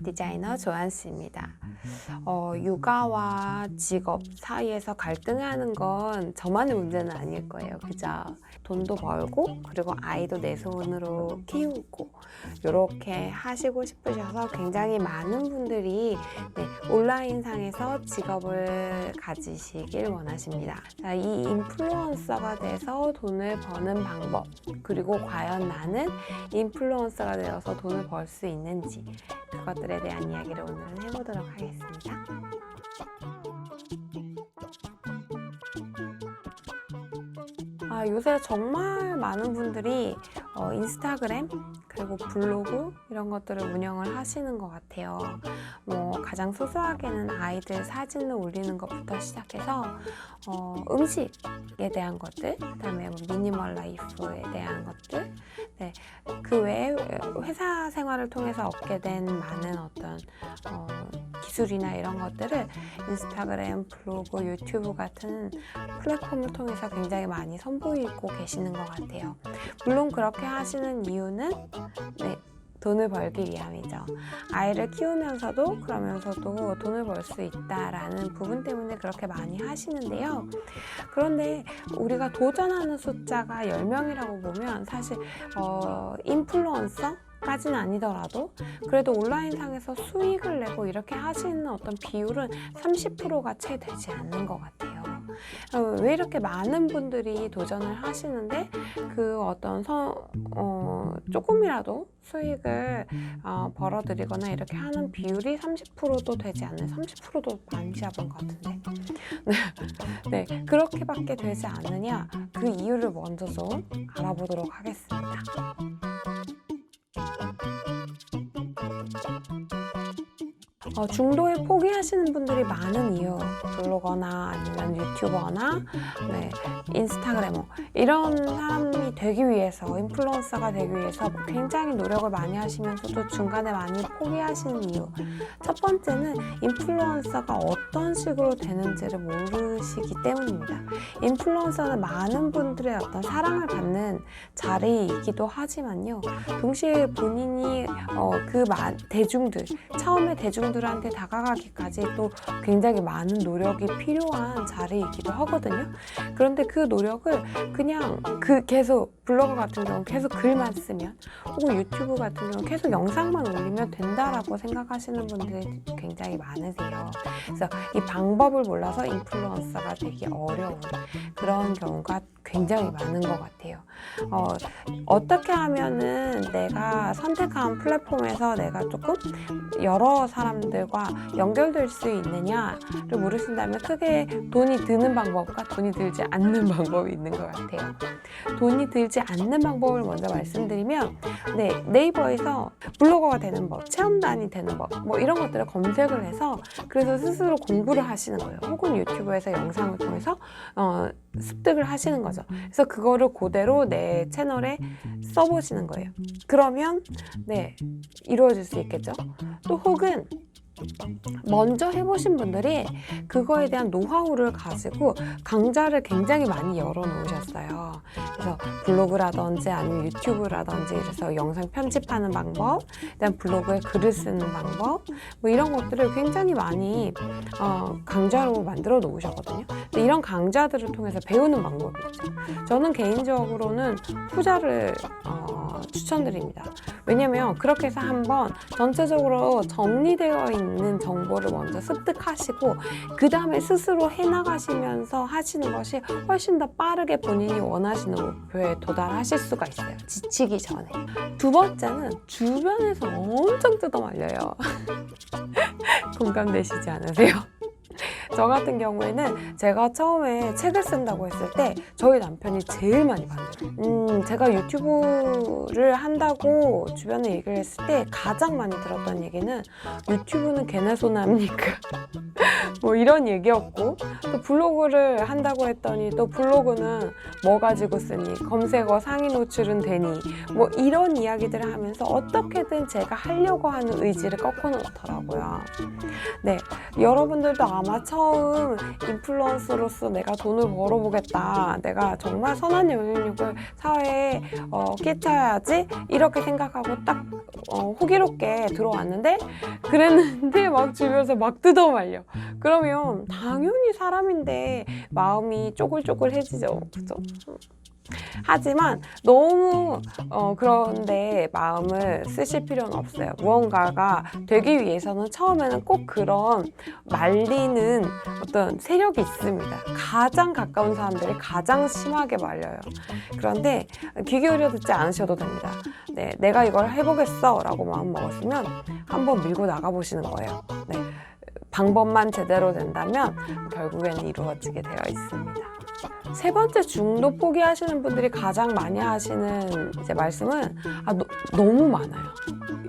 디자이너 조한수입니다. 육아와 직업 사이에서 갈등하는 건 저만의 문제는 아닐 거예요. 그죠? 돈도 벌고 그리고 아이도 내 손으로 키우고 이렇게 하시고 싶으셔서 굉장히 많은 분들이 온라인상에서 직업을 가지시길 원하십니다. 자, 이 인플루언서가 돼서 돈을 버는 방법, 그리고 과연 나는 인플루언서가 되어서 돈을 벌 수 있는지, 그것들에 대한 이야기를 오늘은 해보도록 하겠습니다. 요새 정말 많은 분들이 인스타그램 그리고 블로그 이런 것들을 운영을 하시는 것 같아요. 가장 소소하게는 아이들 사진을 올리는 것부터 시작해서 음식에 대한 것들, 그다음에 미니멀 라이프에 대한 것들, 그 외에 회사 생활을 통해서 얻게 된 많은 어떤 기술이나 이런 것들을 인스타그램, 블로그, 유튜브 같은 플랫폼을 통해서 굉장히 많이 선보이고 계시는 것 같아요. 물론 그렇게 하시는 이유는 돈을 벌기 위함이죠. 아이를 키우면서도 그러면서도 돈을 벌 수 있다라는 부분 때문에 그렇게 많이 하시는데요. 그런데 우리가 도전하는 숫자가 10명이라고 보면 사실 인플루언서? 까지는 아니더라도 그래도 온라인상에서 수익을 내고 이렇게 하시는 어떤 비율은 30%가 채 되지 않는 것 같아요. 왜 이렇게 많은 분들이 도전을 하시는데 그 어떤 조금이라도 수익을 벌어들이거나 이렇게 하는 비율이 30%도 되지 않는, 30%도 많이 잡은 것 같은데 그렇게밖에 되지 않느냐, 그 이유를 먼저 좀 알아보도록 하겠습니다. 중도에 포기하시는 분들이 많은 이유, 블로거나 아니면 유튜버나 인스타그래머 이런 사람이 되기 위해서, 인플루언서가 되기 위해서 굉장히 노력을 많이 하시면서도 중간에 많이 포기하시는 이유, 첫 번째는 인플루언서가 어떤 식으로 되는지를 모르시기 때문입니다. 인플루언서는 많은 분들의 어떤 사랑을 받는 자리이기도 하지만요, 동시에 본인이 처음에 대중들한테 다가가기까지 또 굉장히 많은 노력이 필요한 자리이기도 하거든요. 그런데 그 노력을 그냥 계속, 블로거 같은 경우는 계속 글만 쓰면, 혹은 유튜브 같은 경우는 계속 영상만 올리면 된다라고 생각하시는 분들이 굉장히 많으세요. 그래서 이 방법을 몰라서 인플루언서가 되기 어려운 그런 경우가 굉장히 많은 것 같아요. 어떻게 하면은 내가 선택한 플랫폼에서 내가 조금 여러 사람들과 연결될 수 있느냐를 물으신다면 크게 돈이 드는 방법과 돈이 들지 않는 방법이 있는 것 같아요. 돈이 들지 않는 방법을 먼저 말씀드리면, 네이버에서 블로거가 되는 법, 체험단이 되는 법, 이런 것들을 검색을 해서 그래서 스스로 공부를 하시는 거예요. 혹은 유튜브에서 영상을 통해서 습득을 하시는 거죠. 그래서 그거를 그대로 내 채널에 써보시는 거예요. 그러면 이루어질 수 있겠죠. 또 혹은 먼저 해보신 분들이 그거에 대한 노하우를 가지고 강좌를 굉장히 많이 열어놓으셨어요. 그래서 블로그라든지 아니면 유튜브라든지, 그래서 영상 편집하는 방법, 그다음 블로그에 글을 쓰는 방법, 이런 것들을 굉장히 많이 강좌로 만들어 놓으셨거든요. 근데 이런 강좌들을 통해서 배우는 방법이 있죠. 저는 개인적으로는 후자를 추천드립니다. 왜냐면 그렇게 해서 한번 전체적으로 정리되어 있는 정보를 먼저 습득하시고 그 다음에 스스로 해나가시면서 하시는 것이 훨씬 더 빠르게 본인이 원하시는 목표에 도달하실 수가 있어요. 지치기 전에. 두 번째는 주변에서 엄청 뜯어말려요. 공감되시지 않으세요? 저 같은 경우에는 제가 처음에 책을 쓴다고 했을 때 저희 남편이 제일 많이 반대해요. 제가 유튜브를 한다고 주변에 얘기를 했을 때 가장 많이 들었던 얘기는 유튜브는 개나 소나 합니까? 이런 얘기였고, 또 블로그를 한다고 했더니 또 블로그는 뭐 가지고 쓰니, 검색어 상위 노출은 되니, 이런 이야기들을 하면서 어떻게든 제가 하려고 하는 의지를 꺾어놓더라고요. 여러분들도 아마 처음 인플루언서로서 내가 돈을 벌어보겠다, 내가 정말 선한 영향력을 사회에 끼쳐야지 이렇게 생각하고 딱 호기롭게 들어왔는데 그랬는데 막 주변에서 막 뜯어말려. 그러면 당연히 사람인데 마음이 쪼글쪼글해지죠. 그죠? 하지만 너무 그런데 마음을 쓰실 필요는 없어요. 무언가가 되기 위해서는 처음에는 꼭 그런 말리는 어떤 세력이 있습니다. 가장 가까운 사람들이 가장 심하게 말려요. 그런데 귀 기울여 듣지 않으셔도 됩니다. 네, 내가 이걸 해보겠어 라고 마음 먹었으면 한번 밀고 나가보시는 거예요. 네, 방법만 제대로 된다면 결국에는 이루어지게 되어 있습니다. 세 번째, 중도 포기하시는 분들이 가장 많이 하시는 이제 말씀은 너무 많아요.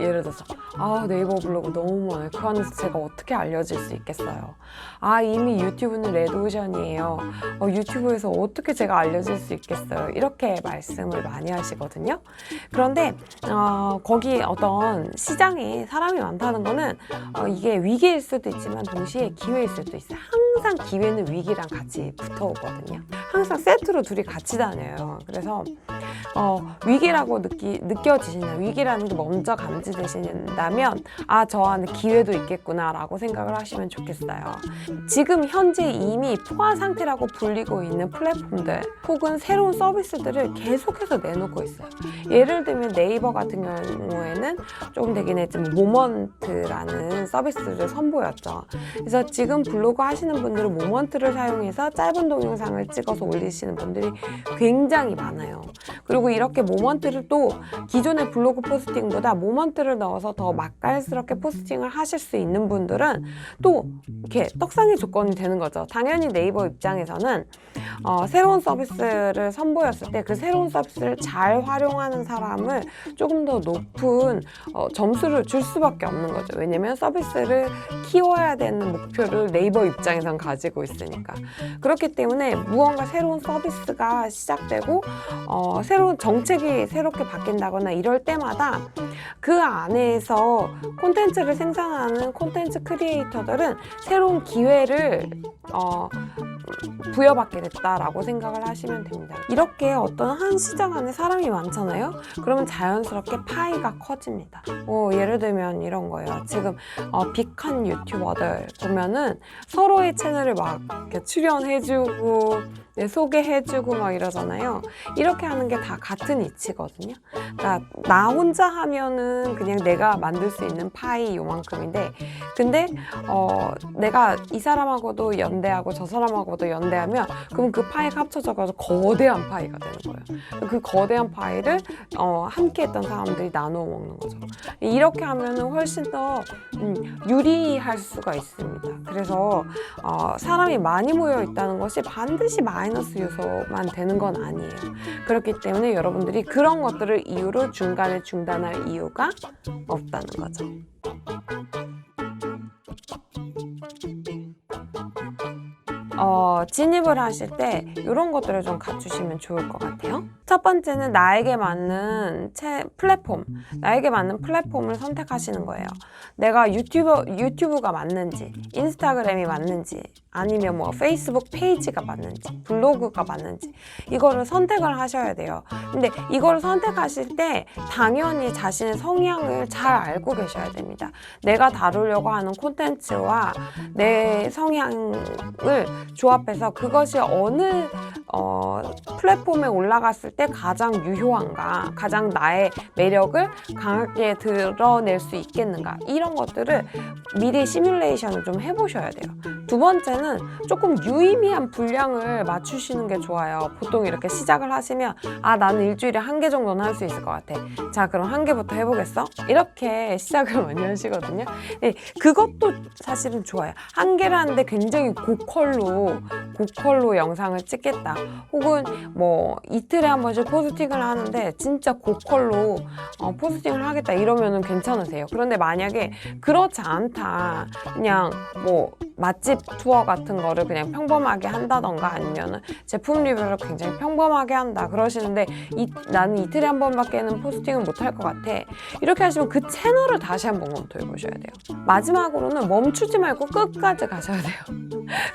예를 들어서 네이버 블로그 너무 많아요. 그 안에서 제가 어떻게 알려질 수 있겠어요. 이미 유튜브는 레드오션이에요. 유튜브에서 어떻게 제가 알려질 수 있겠어요. 이렇게 말씀을 많이 하시거든요. 그런데 거기 어떤 시장에 사람이 많다는 거는 이게 위기일 수도 있지만 동시에 기회일 수도 있어요. 항상 기회는 위기랑 같이 붙어오거든요. 항상 세트로 둘이 같이 다녀요. 그래서 위기라고 느껴지시나, 위기라는 게 먼저 감지되신다면 저 안에 기회도 있겠구나 라고 생각을 하시면 좋겠어요. 지금 현재 이미 포화 상태라고 불리고 있는 플랫폼들 혹은 새로운 서비스들을 계속해서 내놓고 있어요. 예를 들면 네이버 같은 경우에는 조금 되긴 했지만 모먼트라는 서비스를 선보였죠. 그래서 지금 블로그 하시는 분들은 모먼트를 사용해서 짧은 동영상을 찍어서 올리시는 분들이 굉장히 많아요. 그리고 이렇게 모먼트를 또 기존의 블로그 포스팅보다 모먼트를 넣어서 더 맛깔스럽게 포스팅을 하실 수 있는 분들은 또 이렇게 떡상의 조건이 되는 거죠. 당연히 네이버 입장에서는 새로운 서비스를 선보였을 때 그 새로운 서비스를 잘 활용하는 사람을 조금 더 높은 점수를 줄 수밖에 없는 거죠. 왜냐면 서비스를 키워야 되는 목표를 네이버 입장에선 가지고 있으니까. 그렇기 때문에 무언가 새로운 서비스가 시작되고 새로운 정책이 새롭게 바뀐다거나 이럴 때마다 그 안에서 콘텐츠를 생산하는 콘텐츠 크리에이터들은 새로운 기회를 부여받게 됐다라고 생각을 하시면 됩니다. 이렇게 어떤 한 시장 안에 사람이 많잖아요. 그러면 자연스럽게 파이가 커집니다. 예를 들면 이런 거예요. 지금 빅한 유튜버들 보면은 서로의 채널을 막 이렇게 출연해주고 소개해주고 막 이러잖아요. 이렇게 하는 게 다 같은 이치거든요. 그러니까 나 혼자 하면은 그냥 내가 만들 수 있는 파이 요만큼인데, 근데 내가 이 사람하고도 연대하고 저 사람하고도 연대하면 그럼 그 파이가 합쳐져가지고 거대한 파이가 되는 거예요. 그 거대한 파이를 함께 했던 사람들이 나누어 먹는 거죠. 이렇게 하면은 훨씬 더 유리할 수가 있습니다. 그래서 사람이 많이 모여 있다는 것이 반드시 마이너스 요소만 되는 건 아니에요. 그렇기 때문에 여러분들이 그런 것들을 이유로 중간에 중단할 이유가 없다는 거죠. 진입을 하실 때 이런 것들을 좀 갖추시면 좋을 것 같아요. 첫 번째는 나에게 맞는 플랫폼, 나에게 맞는 플랫폼을 선택하시는 거예요. 내가 유튜브가 맞는지, 인스타그램이 맞는지, 아니면 뭐 페이스북 페이지가 맞는지, 블로그가 맞는지 이거를 선택을 하셔야 돼요. 근데 이거를 선택하실 때 당연히 자신의 성향을 잘 알고 계셔야 됩니다. 내가 다루려고 하는 콘텐츠와 내 성향을 조합해서 그것이 어느 플랫폼에 올라갔을 때 가장 유효한가, 가장 나의 매력을 강하게 드러낼 수 있겠는가, 이런 것들을 미리 시뮬레이션을 좀 해보셔야 돼요. 두 번째는 조금 유의미한 분량을 맞추시는 게 좋아요. 보통 이렇게 시작을 하시면 나는 일주일에 1개 정도는 할 수 있을 것 같아. 자, 그럼 1개부터 해보겠어? 이렇게 시작을 많이 하시거든요. 네, 그것도 사실은 좋아요. 1개를 하는데 굉장히 고퀄로 영상을 찍겠다. 혹은 뭐 이틀에 한 번씩 자주 포스팅을 하는데 진짜 고퀄로 포스팅을 하겠다 이러면은 괜찮으세요. 그런데 만약에 그렇지 않다, 그냥 뭐 맛집 투어 같은 거를 그냥 평범하게 한다던가 아니면은 제품 리뷰를 굉장히 평범하게 한다 그러시는데 나는 이틀에 한 번밖에는 포스팅을 못 할 것 같아, 이렇게 하시면 그 채널을 다시 한번 검토해 보셔야 돼요. 마지막으로는 멈추지 말고 끝까지 가셔야 돼요.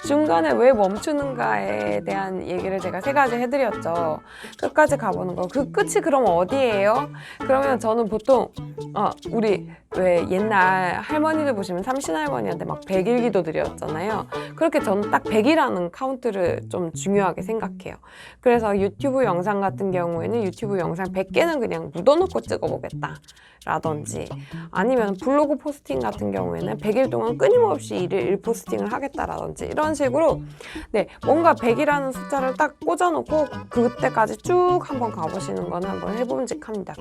중간에 왜 멈추는가에 대한 얘기를 제가 3가지 해드렸죠. 끝까지 가보는 거. 그 끝이 그럼 어디예요? 그러면 저는 보통 우리 왜 옛날 할머니들 보시면 삼신할머니한테 막 100일 기도 드렸잖아요. 그렇게 저는 딱 100이라는 카운트를 좀 중요하게 생각해요. 그래서 유튜브 영상 같은 경우에는 유튜브 영상 100개는 그냥 묻어놓고 찍어보겠다 라든지, 아니면 블로그 포스팅 같은 경우에는 100일 동안 끊임없이 일일 포스팅을 하겠다라든지, 이런 식으로 뭔가 100이라는 숫자를 딱 꽂아놓고 그때까지 쭉 한번 가보시는 거는 한번 해봄직합니다.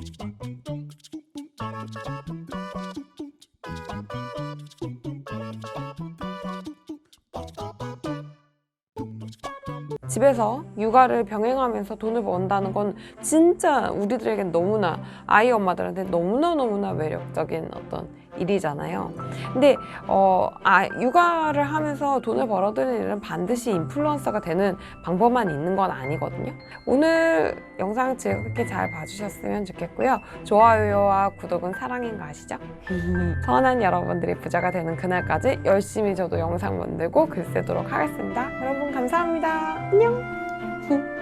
집에서 육아를 병행하면서 돈을 번다는 건 진짜 우리들에겐 너무나, 아이 엄마들한테 너무나 매력적인 어떤 일이잖아요. 근데 육아를 하면서 돈을 벌어들이는 일은 반드시 인플루언서가 되는 방법만 있는 건 아니거든요. 오늘 영상 즐겁게 잘 봐주셨으면 좋겠고요. 좋아요와 구독은 사랑인 거 아시죠? 선한 여러분들이 부자가 되는 그날까지 열심히 저도 영상 만들고 글 쓰도록 하겠습니다. 여러분 감사합니다. 안녕.